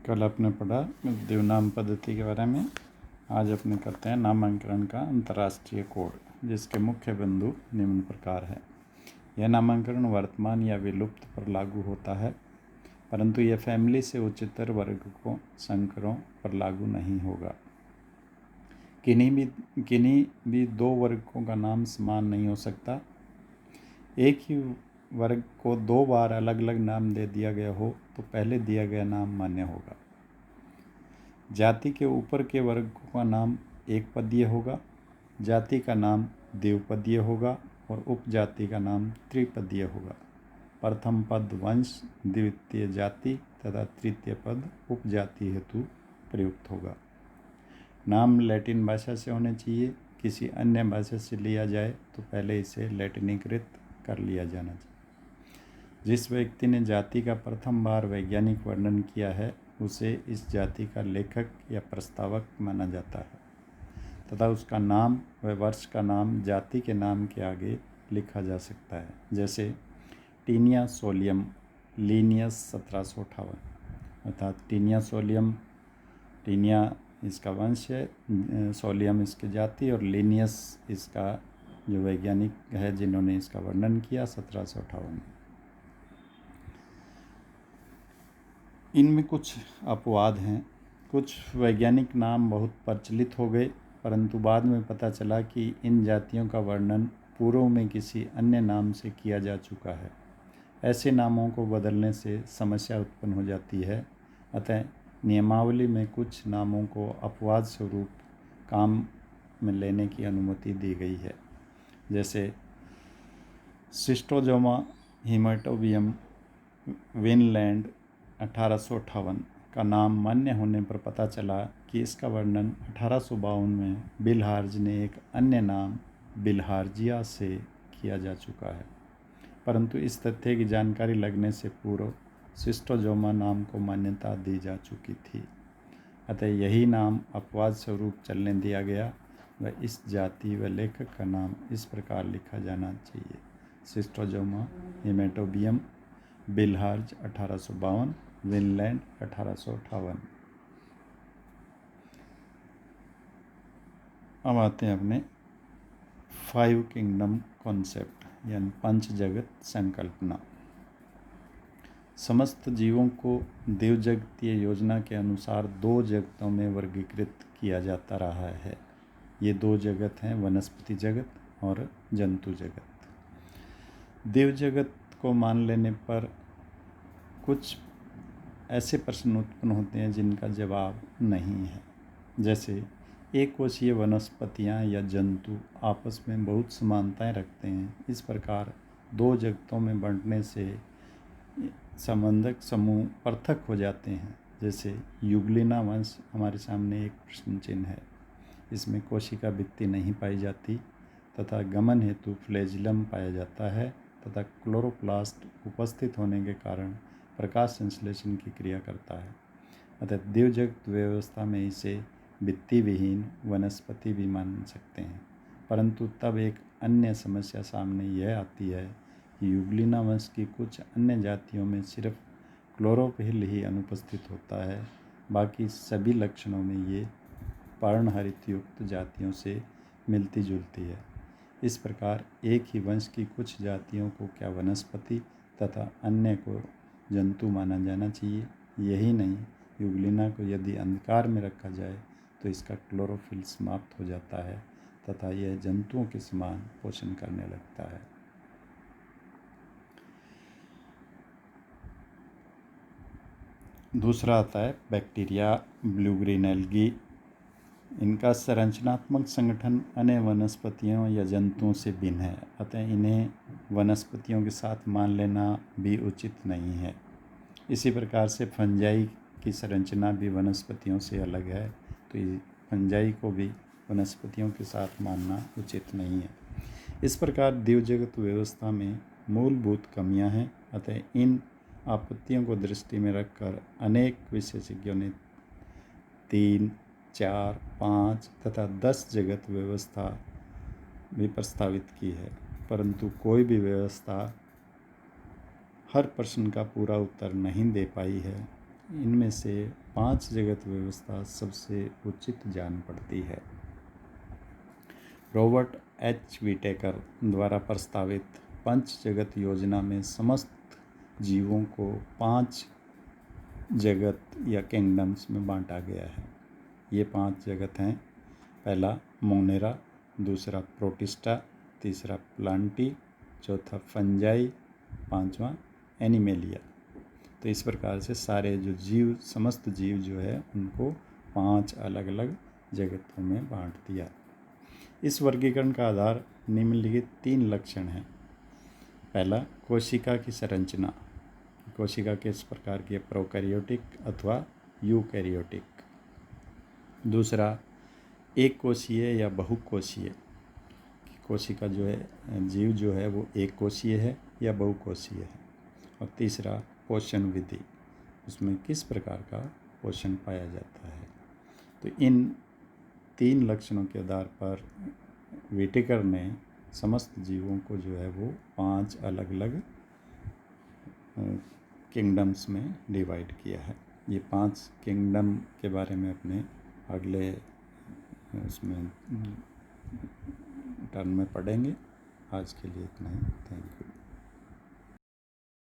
कल आपने पढ़ा देवनाम पद्धति के बारे में। आज अपने करते हैं नामांकन का अंतर्राष्ट्रीय कोड, जिसके मुख्य बिंदु निम्न प्रकार है। यह नामांकन वर्तमान या विलुप्त पर लागू होता है, परंतु यह फैमिली से उच्चतर वर्ग को संकरों पर लागू नहीं होगा। किन्हीं भी दो वर्गों का नाम समान नहीं हो सकता। एक ही वर्ग को दो बार अलग अलग नाम दे दिया गया हो तो पहले दिया गया नाम मान्य होगा। जाति के ऊपर के वर्ग का नाम एक पदीय होगा, जाति का नाम द्विपदीय होगा और उपजाति का नाम त्रिपदीय होगा। प्रथम पद वंश, द्वितीय जाति तथा तृतीय पद उपजाति हेतु प्रयुक्त होगा। नाम लैटिन भाषा से होने चाहिए। किसी अन्य भाषा से लिया जाए तो पहले इसे लैटिनीकृत कर लिया जाना चाहिए। जिस व्यक्ति ने जाति का प्रथम बार वैज्ञानिक वर्णन किया है उसे इस जाति का लेखक या प्रस्तावक माना जाता है तथा उसका नाम व वर्ष का नाम जाति के नाम के आगे लिखा जा सकता है। जैसे टीनिया सोलियम लीनियस 1758, अर्थात टीनिया सोलियम, टीनिया इसका वंश है, सोलियम इसकी जाति और लीनियस इसका जो वैज्ञानिक है जिन्होंने इसका वर्णन किया 1758 में। इनमें कुछ अपवाद हैं। कुछ वैज्ञानिक नाम बहुत प्रचलित हो गए, परंतु बाद में पता चला कि इन जातियों का वर्णन पूर्व में किसी अन्य नाम से किया जा चुका है। ऐसे नामों को बदलने से समस्या उत्पन्न हो जाती है। अतः नियमावली में कुछ नामों को अपवाद स्वरूप काम में लेने की अनुमति दी गई है। जैसे सिस्टोजोमा हीमेटोबियम विनलैंड 1858 का नाम मान्य होने पर पता चला कि इसका वर्णन 1852 में बिलहार्ज ने एक अन्य नाम बिलहार्जिया से किया जा चुका है, परंतु इस तथ्य की जानकारी लगने से पूर्व सिस्टोजोमा नाम को मान्यता दी जा चुकी थी। अतः यही नाम अपवाद स्वरूप चलने दिया गया व इस जाति व लेखक का नाम इस प्रकार लिखा जाना चाहिए: सिस्टोजोमा हीमेटोबियम बिलहार्ज 1852, विनलैंड 1858। अब आते हैं अपने 5 किंगडम कॉन्सेप्ट यानी पंच जगत संकल्पना। समस्त जीवों को देव जगतीय योजना के अनुसार दो जगतों में वर्गीकृत किया जाता रहा है। ये दो जगत हैं वनस्पति जगत और जंतु जगत। देव जगत को मान लेने पर कुछ ऐसे प्रश्न उत्पन्न होते हैं जिनका जवाब नहीं है। जैसे एक कोशीय वनस्पतियाँ या जंतु आपस में बहुत समानताएं रखते हैं। इस प्रकार दो जगतों में बांटने से संबंधक समूह पृथक हो जाते हैं। जैसे युगलिना वंश हमारे सामने एक प्रश्न चिन्ह है। इसमें कोशिका भित्ति नहीं पाई जाती तथा गमन हेतु फ्लैजिलम पाया जाता है तथा क्लोरोप्लास्ट उपस्थित होने के कारण प्रकाश संश्लेषण की क्रिया करता है। अतः देवजगत व्यवस्था में इसे भित्ति विहीन वनस्पति भी मान सकते हैं। परंतु तब एक अन्य समस्या सामने यह आती है कि युगलिना वंश की कुछ अन्य जातियों में सिर्फ क्लोरोफिल ही अनुपस्थित होता है, बाकी सभी लक्षणों में ये पर्णहरित युक्त जातियों से मिलती जुलती है। इस प्रकार एक ही वंश की कुछ जातियों को क्या वनस्पति तथा अन्य को जंतु माना जाना चाहिए। यही नहीं, युगलिना को यदि अंधकार में रखा जाए तो इसका क्लोरोफिल समाप्त हो जाता है तथा यह जंतुओं के समान पोषण करने लगता है। दूसरा आता है बैक्टीरिया, ब्लू ग्रीन एल्गी। इनका संरचनात्मक संगठन अन्य वनस्पतियों या जंतुओं से भिन्न है, अतः इन्हें वनस्पतियों के साथ मान लेना भी उचित नहीं है। इसी प्रकार से फंजाई की संरचना भी वनस्पतियों से अलग है, तो फंजाई को भी वनस्पतियों के साथ मानना उचित नहीं है। इस प्रकार देवजगत व्यवस्था में मूलभूत कमियां हैं। अतः इन आपत्तियों को दृष्टि में रखकर अनेक विशेषज्ञों ने 3, 4, 5 तथा 10 जगत व्यवस्था भी प्रस्तावित की है, परंतु कोई भी व्यवस्था हर प्रश्न का पूरा उत्तर नहीं दे पाई है। इनमें से 5 जगत व्यवस्था सबसे उचित जान पड़ती है। रॉबर्ट एच विटेकर द्वारा प्रस्तावित पंच जगत योजना में समस्त जीवों को 5 जगत या किंगडम्स में बांटा गया है। ये 5 जगत हैं, पहला मोनेरा, दूसरा प्रोटिस्टा, तीसरा प्लांटी, चौथा फंजाई, पांचवा एनिमेलिया। तो इस प्रकार से सारे जो जीव, समस्त जीव जो है उनको 5 अलग अलग जगतों में बांट दिया। इस वर्गीकरण का आधार निम्नलिखित 3 लक्षण हैं। पहला, कोशिका की संरचना। कोशिका किस प्रकार की है, प्रोकैरियोटिक अथवा यूकैरियोटिक। दूसरा, एक कोशीय या बहुकोशीय। कोशिका जो है, जीव जो है वो एक कोशीय है या बहुकोशीय है। और तीसरा, पोषण विधि, उसमें किस प्रकार का पोषण पाया जाता है। तो इन 3 लक्षणों के आधार पर विटेकर ने समस्त जीवों को जो है वो 5 अलग अलग किंगडम्स में डिवाइड किया है। ये 5 किंगडम के बारे में अपने अगले उसमें टर्म में पढ़ेंगे। आज के लिए इतना ही। Thank you.